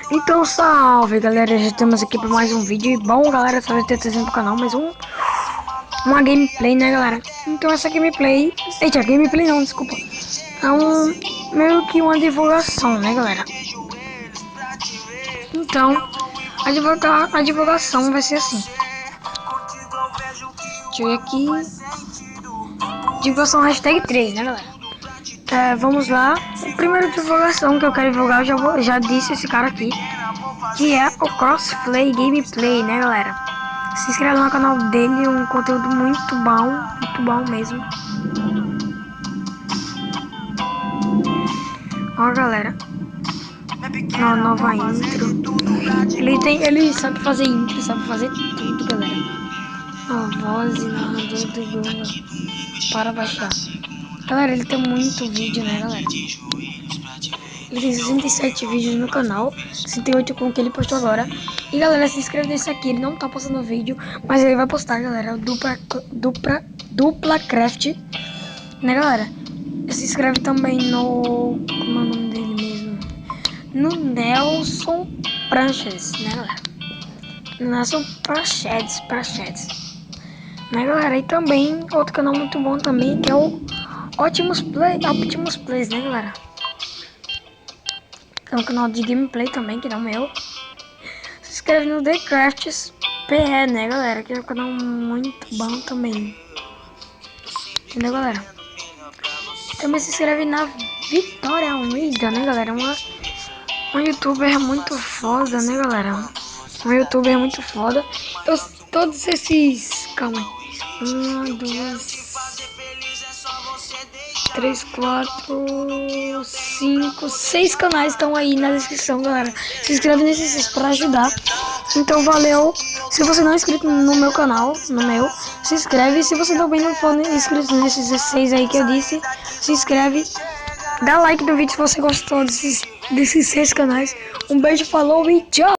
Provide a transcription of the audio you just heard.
Então salve galera, já estamos aqui para mais um vídeo. E bom galera, só ter trazendo pro canal mais uma gameplay, né galera. Então essa gameplay, eita, gameplay não, desculpa. É meio que uma divulgação, né galera. Então a divulgação vai ser assim. Deixa eu ver aqui. Divulgação hashtag 3, né galera. Vamos lá. A primeira divulgação que eu quero divulgar, eu já disse esse cara aqui, que é o Crossplay Gameplay, né galera. Se inscreve no canal dele, um conteúdo muito bom mesmo. Ó galera, uma nova intro. Ele sabe fazer intro, sabe fazer tudo galera. A voz e narrador do Google para baixar. Galera, ele tem muito vídeo, né galera. Ele tem 67 vídeos no canal, 68 com o que ele postou agora. E galera, se inscreve nesse aqui, ele não tá postando vídeo, mas ele vai postar, galera, o Dupla Craft, né galera? Se inscreve também no, como é o nome dele mesmo? No Nelson Pranches, né galera? Nelson Pranches, né galera? E também outro canal muito bom também, que é o Optimus Plays, né galera? Tem um canal de gameplay também, que é o meu. Se inscreve no The Crafts PE, né galera? Que é um canal muito bom também. Entendeu galera? Também se inscreve na Vitória Almeida, né galera? Uma youtuber muito foda, né galera? Uma youtuber muito foda. Todos esses... Calma aí. 1, 2... 3, 4, 5, 6 canais estão aí na descrição, galera. Se inscreve nesses 6 para ajudar. Então valeu. Se você não é inscrito no meu canal, se inscreve. Se você também não for inscrito nesses 6 aí que eu disse, se inscreve. Dá like no vídeo se você gostou desses 6 canais. Um beijo, falou e tchau!